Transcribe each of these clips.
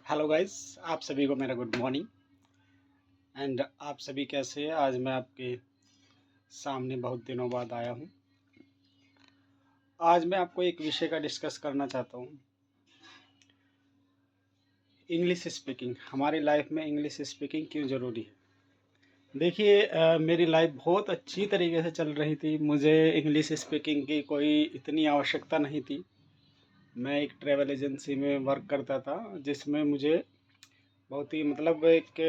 Hello guys, आप सभी को मेरा गुड मॉर्निंग। एंड आप सभी कैसे हैं? आज मैं आपके सामने बहुत दिनों बाद आया हूं। आज मैं आपको एक विषय का डिस्कस करना चाहता हूं। इंग्लिश स्पीकिंग हमारी लाइफ में इंग्लिश स्पीकिंग क्यों ज़रूरी है। देखिए, मेरी लाइफ बहुत अच्छी तरीके से चल रही थी। मुझे इंग्लिश स्पीकिंग की कोई इतनी आवश्यकता नहीं थी। मैं एक ट्रैवल एजेंसी में वर्क करता था, जिसमें मुझे बहुत ही मतलब एक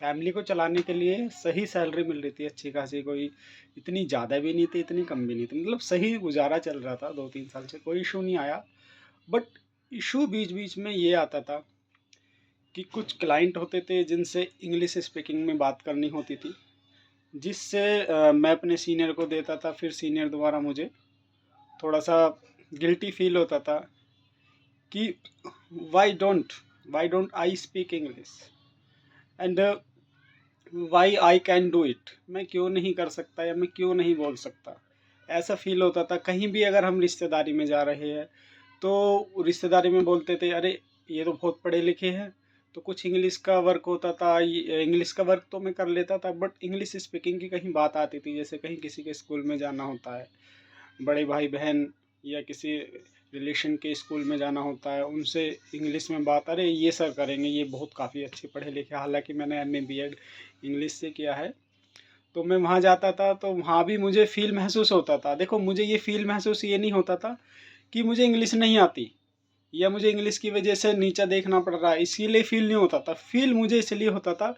फैमिली को चलाने के लिए सही सैलरी मिल रही थी, अच्छी खासी। कोई इतनी ज़्यादा भी नहीं थी, इतनी कम भी नहीं थी, मतलब सही गुजारा चल रहा था। 2-3 साल से कोई इशू नहीं आया। बट इशू बीच बीच में ये आता था कि कुछ क्लाइंट होते थे जिनसे इंग्लिश स्पीकिंग में बात करनी होती थी, जिससे मैं अपने सीनियर को देता था। फिर सीनियर द्वारा मुझे थोड़ा सा गिल्टी फील होता था कि why don't I speak English and why I can do it. मैं क्यों नहीं कर सकता या मैं क्यों नहीं बोल सकता, ऐसा फील होता था। कहीं भी अगर हम रिश्तेदारी में जा रहे हैं तो रिश्तेदारी में बोलते थे, अरे ये तो बहुत पढ़े लिखे हैं। तो कुछ इंग्लिश का वर्क होता था, इंग्लिश का वर्क तो मैं कर लेता था, बट इंग्लिश स्पीकिंग की कहीं बात आती थी। जैसे कहीं किसी के स्कूल में जाना होता है, बड़े भाई बहन या किसी रिलेशन के स्कूल में जाना होता है, उनसे इंग्लिश में बात, अरे ये सर करेंगे, ये बहुत काफ़ी अच्छे पढ़े लिखे। हालांकि मैंने एमए बीएड इंग्लिश से किया है। तो मैं वहाँ जाता था तो वहाँ भी मुझे फ़ील महसूस होता था। देखो, मुझे ये फ़ील महसूस ये नहीं होता था कि मुझे इंग्लिश नहीं आती या मुझे इंग्लिश की वजह से नीचा देखना पड़ रहा है, इसीलिए फ़ील नहीं होता था। फ़ील मुझे इसलिए होता था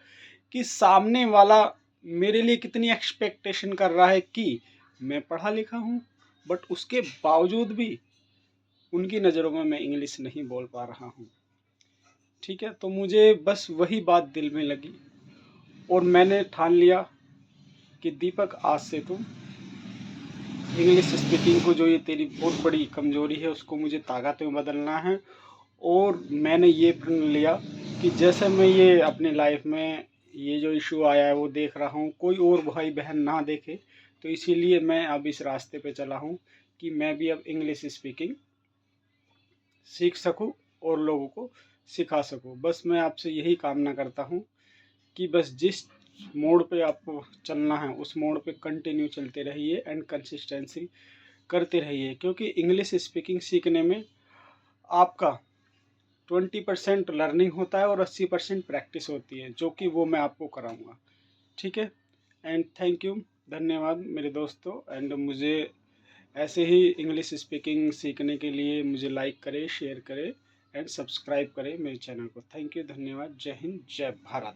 कि सामने वाला मेरे लिए कितनी एक्सपेक्टेशन कर रहा है कि मैं पढ़ा लिखा हूँ, बट उसके बावजूद भी उनकी नज़रों में मैं इंग्लिश नहीं बोल पा रहा हूँ। ठीक है, तो मुझे बस वही बात दिल में लगी और मैंने ठान लिया कि दीपक, आज से तुम इंग्लिश स्पीकिंग को, जो ये तेरी बहुत बड़ी कमज़ोरी है, उसको मुझे ताकत में बदलना है। और मैंने ये प्रण लिया कि जैसे मैं ये अपनी लाइफ में ये जो इशू आया है वो देख रहा हूँ, कोई और भाई बहन ना देखे। तो इसीलिए मैं अब इस रास्ते पे चला हूँ कि मैं भी अब इंग्लिश स्पीकिंग सीख सकूं और लोगों को सिखा सकूं। बस मैं आपसे यही कामना करता हूं कि बस जिस मोड़ पे आपको चलना है उस मोड़ पे कंटिन्यू चलते रहिए एंड कंसिस्टेंसी करते रहिए, क्योंकि इंग्लिश स्पीकिंग सीखने में आपका 20% लर्निंग होता है और 80% प्रैक्टिस होती है, जो कि वो मैं आपको कराऊंगा। ठीक है, एंड थैंक यू, धन्यवाद मेरे दोस्तों। एंड मुझे ऐसे ही इंग्लिश स्पीकिंग सीखने के लिए मुझे लाइक करें, शेयर करें एंड सब्सक्राइब करें मेरे चैनल को। थैंक यू, धन्यवाद। जय हिंद, जय Bharat.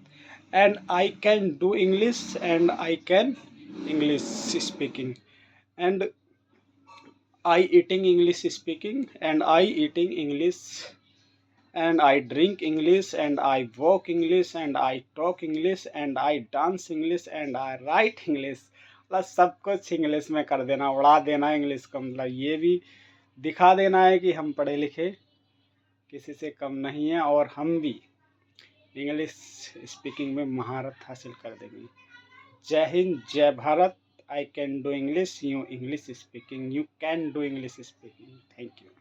And I can do English and I can English speaking and I eating English speaking and I eating English and I drink English and I walk English and I talk English and I dance English and I write English। मतलब सब कुछ English में कर देना, उड़ा देना English का। मतलब ये भी दिखा देना है कि हम पढ़े लिखे किसी से कम नहीं हैं और हम भी इंग्लिश स्पीकिंग में महारत हासिल कर देंगे। जय हिंद, जय भारत। आई can do English, you English speaking, you can do English speaking. Thank you.